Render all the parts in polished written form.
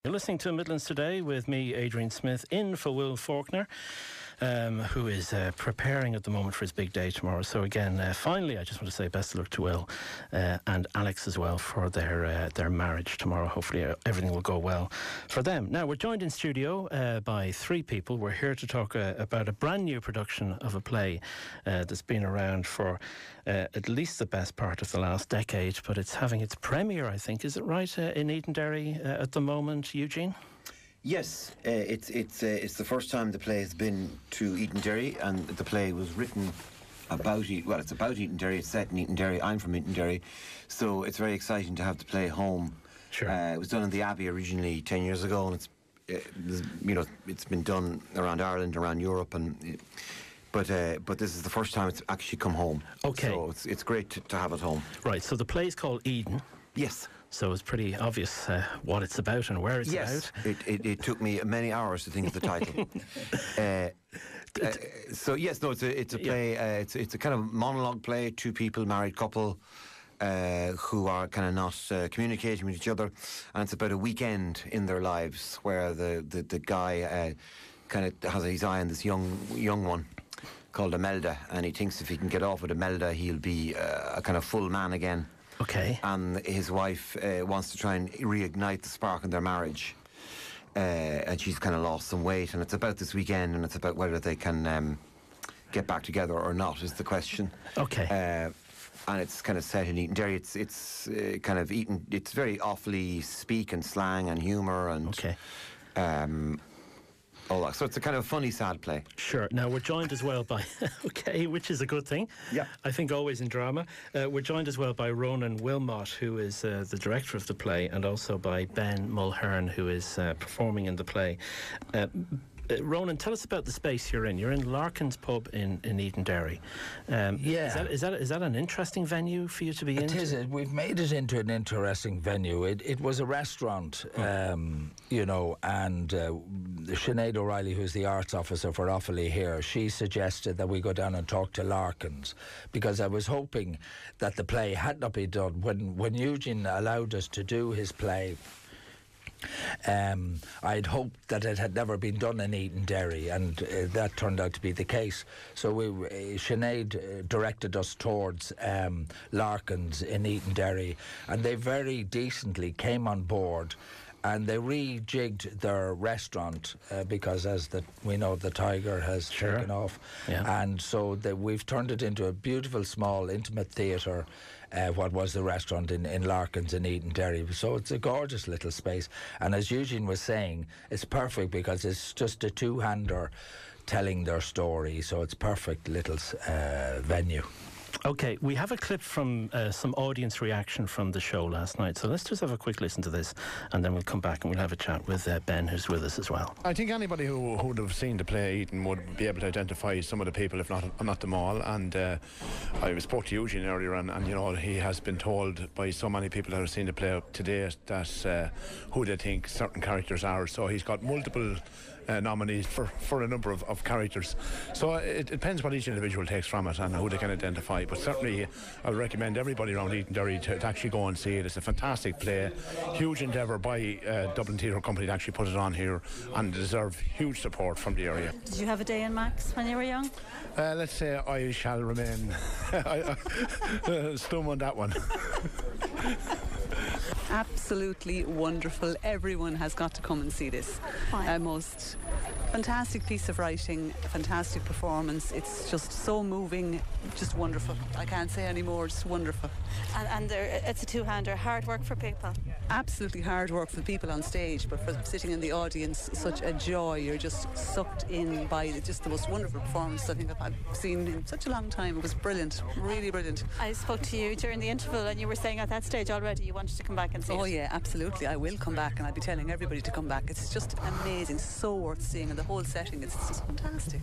You're listening to Midlands Today with me, Adrian Smyth, in for Will Faulkner, who is preparing at the moment for his big day tomorrow. So again, finally, I just want to say best of luck to Will and Alex as well for their marriage tomorrow. Hopefully everything will go well for them. Now, we're joined in studio by three people. We're here to talk about a brand new production of a play that's been around for at least the best part of the last decade, but it's having its premiere, I think. Is it right, in Edenderry at the moment, Eugene? Yes, it's the first time the play has been to Edenderry, and the play was written about it's about Edenderry. It's set in Edenderry. I'm from Edenderry, so it's very exciting to have the play home. Sure. It was done in the Abbey originally 10 years ago, and it's been done around Ireland, around Europe, and but this is the first time it's actually come home. Okay. So it's great to have it home. Right. So the play's called Eden. Yes. So it's pretty obvious what it's about and where it's about. Yes, it took me many hours to think of the title. It's a play. It's a kind of monologue play. Two people, married couple, who are kind of not communicating with each other, and it's about a weekend in their lives where the guy kind of has his eye on this young one called Imelda, and he thinks if he can get off with Imelda, he'll be a kind of full man again. Okay. And his wife wants to try and reignite the spark in their marriage, and she's kind of lost some weight, and it's about this weekend, and it's about whether they can get back together or not is the question. Okay. And it's kind of set in Edenderry. It's kind of it's very awfully speak and slang and humour and okay. All that. So it's a kind of funny, sad play. Sure. Now, we're joined as well by, which is a good thing. Yeah. I think always in drama. We're joined as well by Ronan Wilmot, who is the director of the play, and also by Ben Mulhern, who is performing in the play. Ronan, tell us about the space you're in. You're in Larkin's pub in Edenderry. Is that an interesting venue for you to be in? It is. We've made it into an interesting venue. It was a restaurant, and Sinead O'Reilly, who's the arts officer for Offaly here, she suggested that we go down and talk to Larkin's, because I was hoping that the play had not been done. When Eugene allowed us to do his play, I'd hoped that it had never been done in Edenderry, and that turned out to be the case. So Sinead directed us towards Larkin's in Edenderry, and they very decently came on board, and they rejigged their restaurant because, as we know, the tiger has taken off. Yeah. And so we've turned it into a beautiful, small, intimate theatre, what was the restaurant in Larkin's in Edenderry. So it's a gorgeous little space. And as Eugene was saying, it's perfect because it's just a two-hander telling their story. So it's perfect little venue. Okay, we have a clip from some audience reaction from the show last night, so let's just have a quick listen to this, and then we'll come back and we'll have a chat with Ben, who's with us as well. I think anybody who would have seen the play Eden would be able to identify some of the people, if not them all. And I spoke to Eugene earlier, and he has been told by so many people that have seen the play up to date that who they think certain characters are. So he's got multiple nominees for a number of characters. So it depends what each individual takes from it and who they can identify. But certainly I would recommend everybody around Edenderry to actually go and see it. It's a fantastic play, huge endeavour by Dublin Theatre Company to actually put it on here, and deserve huge support from the area. Did you have a day in Max when you were young? Let's say I shall remain stum on that one. Absolutely wonderful. Everyone has got to come and see this. Most fantastic piece of writing, fantastic performance. It's just so moving, just wonderful. I can't say any more, just wonderful. And it's a two-hander, hard work for people. Absolutely hard work for the people on stage, but for sitting in the audience, such a joy. You're just sucked in by just the most wonderful performance I think I've seen in such a long time. It was brilliant, really brilliant. I spoke to you during the interval, and you were saying at that stage already you wanted to come back and see it. Oh yeah, absolutely. I will come back, and I'll be telling everybody to come back. It's just amazing, so worth seeing, and the whole setting, it's just fantastic.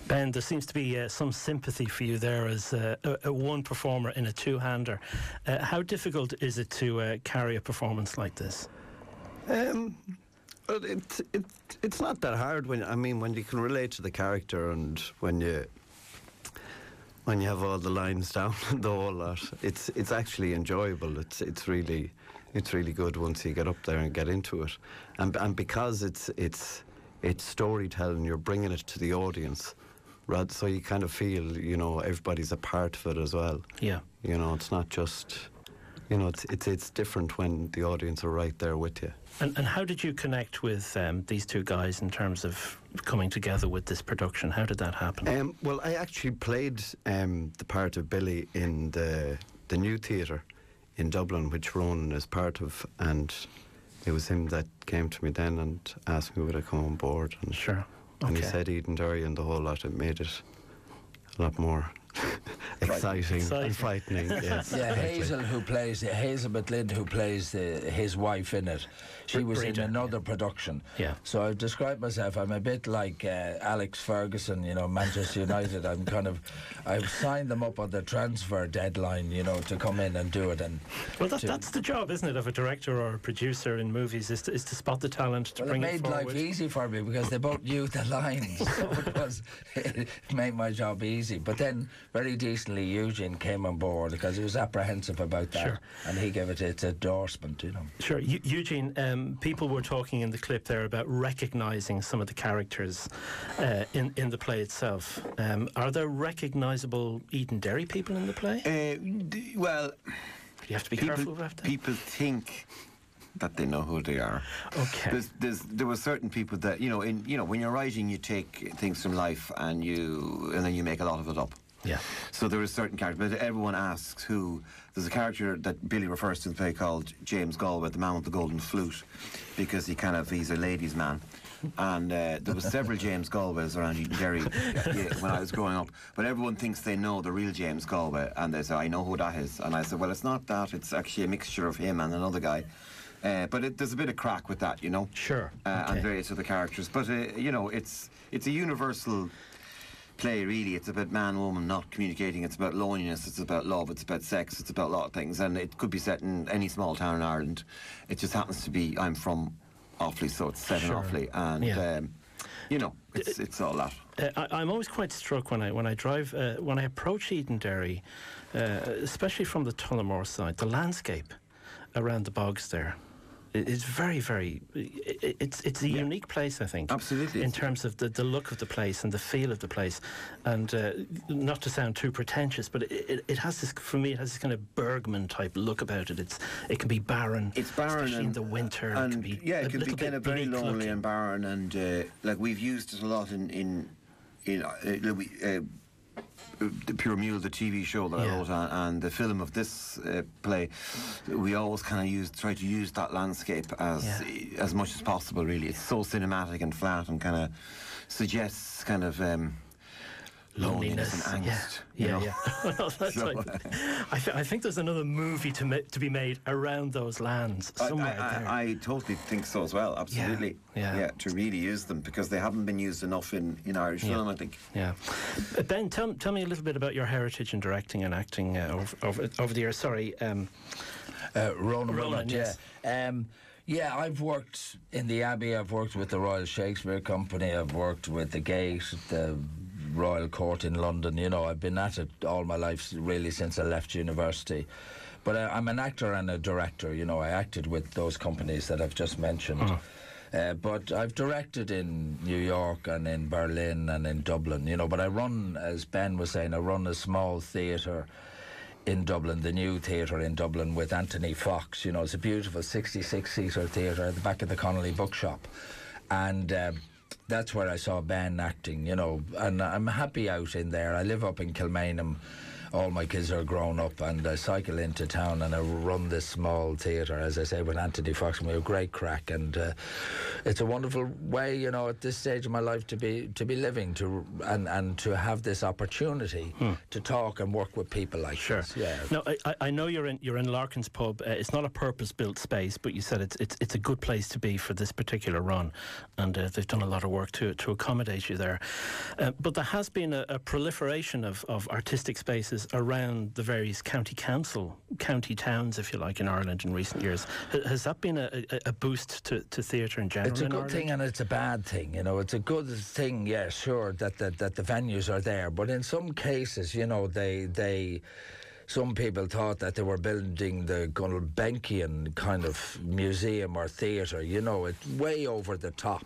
Ben, there seems to be some sympathy for you there as a one performer in a two-hander. How difficult is it to carry a performance like this? It's not that hard when you can relate to the character, and when you have all the lines down and the whole lot, it's actually enjoyable. It's really It's really good once you get up there and get into it, and because it's storytelling, you're bringing it to the audience, right? So you kind of feel, you know, everybody's a part of it as well. Yeah. You know, it's not just, you know, it's different when the audience are right there with you. And how did you connect with these two guys in terms of coming together with this production? How did that happen? Well, I actually played the part of Billy in the new theatre in Dublin, which Ronan is part of, and it was him that came to me then and asked me would I come on board. And sure. Okay. And he said Edenderry and the whole lot. It made it a lot more exciting and frightening. Yes. Yeah, Hazel, who plays Hazel McLeod, who plays his wife in it, she was in another production. Yeah. So I've described myself. I'm a bit like Alex Ferguson, you know, Manchester United. I've signed them up on the transfer deadline, you know, to come in and do it. And well, that's the job, isn't it, of a director or a producer in movies? Is to spot the talent, to bring it forward. It made life easy for me because they both knew the lines, so it made my job easy. But then, very decently, Eugene came on board because he was apprehensive about that, sure. and he gave it its endorsement, you know. Sure. Eugene, people were talking in the clip there about recognising some of the characters in the play itself. Are there recognisable Edenderry people in the play? Well, you have to be careful about that. People think that they know who they are. Okay. There were certain people that when you're writing, you take things from life and then you make a lot of it up. Yeah. So there is certain characters, but everyone asks who. There's a character that Billy refers to in the play called James Galway, the man with the golden flute, because he's a ladies' man. And there was several James Galways around Edenderry when I was growing up. But everyone thinks they know the real James Galway, and they say, I know who that is. And I said, well, it's not that. It's actually a mixture of him and another guy. But there's a bit of crack with that, you know. Sure. Okay. And various other characters. But, it's a universal play, really. It's about man, woman not communicating. It's about loneliness. It's about love. It's about sex. It's about a lot of things. And it could be set in any small town in Ireland. It just happens to be, I'm from Offaly, so it's set in Offaly. And, it's all that. I'm always quite struck when I drive, when I approach Edenderry, especially from the Tullamore side, the landscape around the bogs there. It's very, very. It's a unique place, I think. Absolutely. In terms of the look of the place and the feel of the place, and not to sound too pretentious, but it has this, for me, it has this kind of Bergman type look about it. It can be barren. It's barren, especially in the winter. And it can be kind of very lonely looking. And barren, and like we've used it a lot in the Pure Mule, the TV show that I wrote, and the film of this play, we always kind of try to use that landscape as much as possible. Really, it's so cinematic and flat, and kind of suggests kind of loneliness and angst. Yeah. Well, that's I think there's another movie to be made around those lands somewhere there. I totally think so as well. Absolutely. Yeah. To really use them, because they haven't been used enough in Irish film, I think. Yeah. Ben, tell me a little bit about your heritage in directing and acting over the years. Sorry. Ronan Wilmot, yes. Yeah, I've worked in the Abbey. I've worked with the Royal Shakespeare Company. I've worked with the Gate, the Royal Court in London. You know, I've been at it all my life, really, since I left university. But I'm an actor and a director. You know, I acted with those companies that I've just mentioned. But I've directed in New York and in Berlin and in Dublin. You know, but I run, as Ben was saying, I run a small theatre in Dublin, the new theatre in Dublin with Anthony Fox. You know, it's a beautiful 66-seater theatre at the back of the Connolly Bookshop. And that's where I saw Ben acting, you know, and I'm happy out in there. I live up in Kilmainham. All my kids are grown up, and I cycle into town and I run this small theatre, as I say, with Anthony Fox, and we have great crack, and it's a wonderful way, you know, at this stage of my life to be living, and to have this opportunity to talk and work with people like this. Yeah. No, I know you're in Larkin's pub. It's not a purpose-built space, but you said it's a good place to be for this particular run, and they've done a lot of work to accommodate you there. But there has been a proliferation of artistic spaces around the various county towns, if you like, in Ireland in recent years. Has that been a boost to theatre in general? It's a good thing and it's a bad thing. You know, it's a good thing, yeah, sure, that the venues are there, but in some cases, you know, they some people thought that they were building the Gulbenkian kind of museum or theatre, you know, it's way over the top.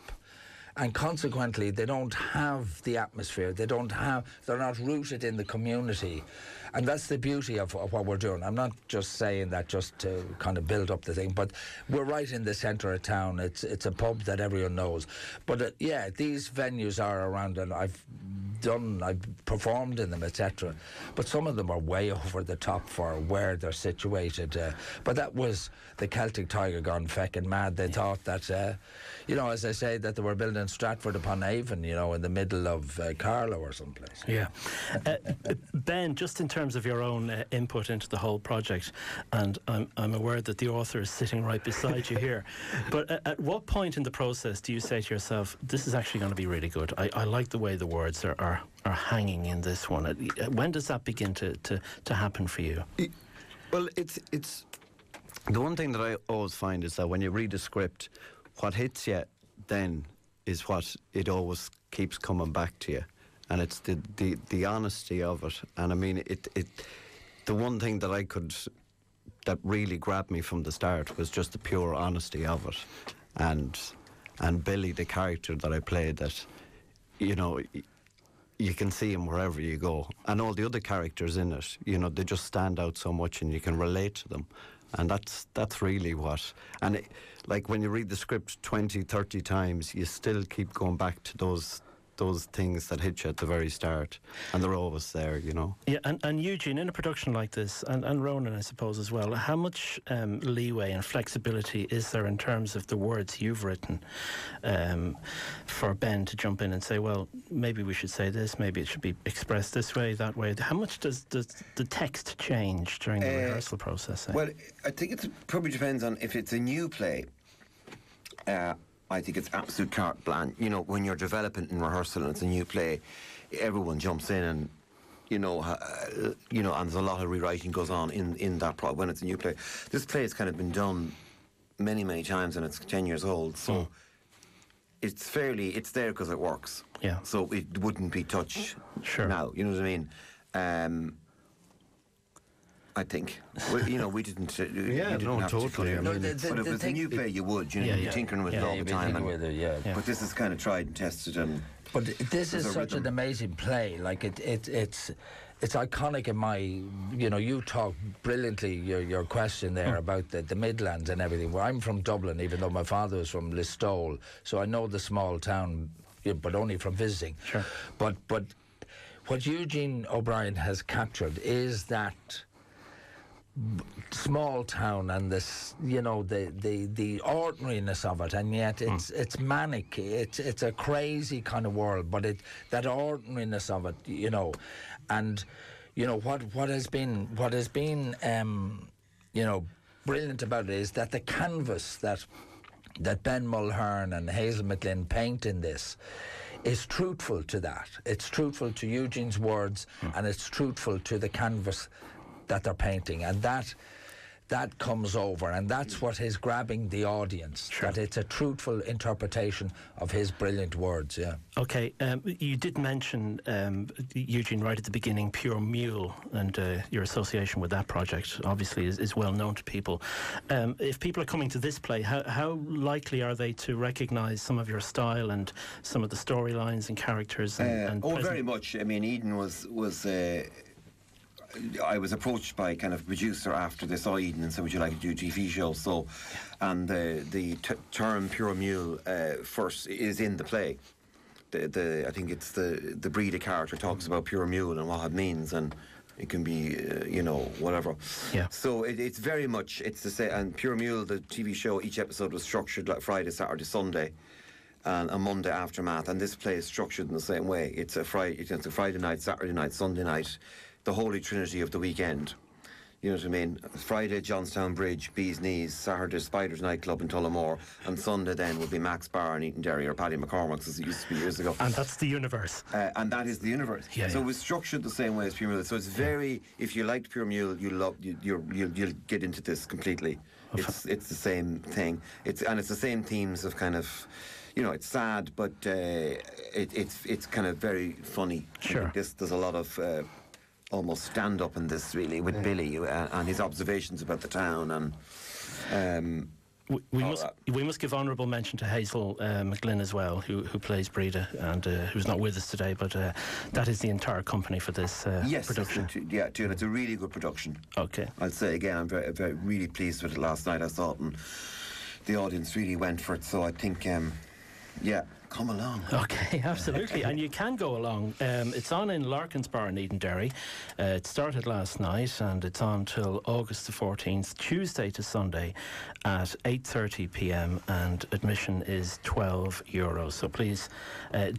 And consequently, they don't have the atmosphere. They're not rooted in the community. And that's the beauty of what we're doing. I'm not just saying that just to kind of build up the thing, but we're right in the centre of town. It's a pub that everyone knows. But yeah, these venues are around, and I've performed in them, etc. But some of them are way over the top for where they're situated. But that was the Celtic Tiger gone feckin' mad. They thought that, you know, as I say, that they were building Stratford upon Avon, you know, in the middle of Carlow or someplace. Yeah. Ben, just in terms of your own input into the whole project, and I'm aware that the author is sitting right beside you here, but at what point in the process do you say to yourself, this is actually going to be really good? I like the way the words are hanging in this one. When does that begin to happen for you? Well, it's the one thing that I always find is that when you read a script, what hits you then is what it always keeps coming back to you. And it's the honesty of it. And I mean, the one thing that really grabbed me from the start was just the pure honesty of it. And Billy, the character that I played, that, you know, you can see him wherever you go. And all the other characters in it, you know, they just stand out so much and you can relate to them. And that's really what... And like when you read the script 20, 30 times, you still keep going back to those things that hit you at the very start, and they're always there, you know. Yeah, and Eugene, in a production like this, and Ronan, I suppose, as well, how much leeway and flexibility is there in terms of the words you've written for Ben to jump in and say, well, maybe we should say this, maybe it should be expressed this way, that way? How much does the text change during the rehearsal process? Well, I think it probably depends on if it's a new play. I think it's absolute carte blanche. You know, when you're developing in rehearsal and it's a new play, everyone jumps in and, and there's a lot of rewriting goes on in that when it's a new play. This play has kind of been done many, many times and it's 10 years old, so it's there because it works. Yeah. So it wouldn't be touched now, you know what I mean? I think. Well, we didn't. Totally. But if it was a new play, you would. You're tinkering with it all the time. But this is kind of tried and tested. But this is such an amazing play. Like it's iconic in my. You talk brilliantly. Your question there about the Midlands and everything. Well, I'm from Dublin, even though my father was from Listowel, so I know the small town, but only from visiting. Sure. But what Eugene O'Brien has captured is that small town and this, the ordinariness of it, and yet it's manic. It's a crazy kind of world, but that ordinariness of it, and what has been brilliant about it is that the canvas that Ben Mulhern and Hazel McLean paint in this is truthful to that. It's truthful to Eugene's words, and it's truthful to the canvas that they're painting, and that comes over, and that's what is grabbing the audience. Sure. That it's a truthful interpretation of his brilliant words. Yeah. Okay, you did mention Eugene right at the beginning, Pure Mule, and your association with that project obviously is well known to people. If people are coming to this play, how likely are they to recognise some of your style and some of the storylines and characters? Very much. I mean, Eden was. I was approached by kind of producer after they saw Eden and said, would you like to do a TV show? So, and the term Pure Mule first is in the play. I think it's the breed of character talks about Pure Mule and what it means, and it can be, whatever. Yeah. So it's very much, it's the same. And Pure Mule, the TV show, each episode was structured like Friday, Saturday, Sunday, and a Monday aftermath. And this play is structured in the same way. It's a Friday night, Saturday night, Sunday night, the holy trinity of the weekend. You know what I mean? Friday, Johnstown Bridge, Bees Knees. Saturday, Spiders nightclub in Tullamore. And Sunday then would be Max Bar in Edenderry, or Paddy McCormack's as it used to be years ago. And that's the universe. And that is the universe. Yeah, so it was structured the same way as Pure Mule. So it's very, if you liked Pure Mule, you'll get into this completely. It's the same thing. It's the same themes of kind of, it's sad, but it's kind of very funny. Sure. There's a lot of almost stand-up in this, really, with Billy and his observations about the town. And we must give honourable mention to Hazel McGlynn as well, who plays Breda and who's not with us today, but that is the entire company for this production. Yes, it's a really good production. Okay. I'll say again, I'm very, really pleased with it last night. I saw it and the audience really went for it, so I think, come along. Okay, absolutely. And you can go along. It's on in Larkin's Bar in Edenderry. It started last night and it's on till August the 14th, Tuesday to Sunday at 8:30 p.m. and admission is €12. So please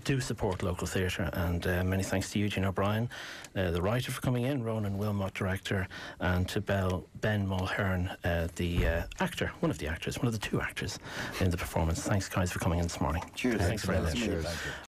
do support local theatre, and many thanks to Eugene O'Brien, the writer, for coming in, Ronan Wilmot, director, and to Ben Mulhern, the actor, one of the two actors in the performance. Thanks guys for coming in this morning. Cheers. Thanks very much.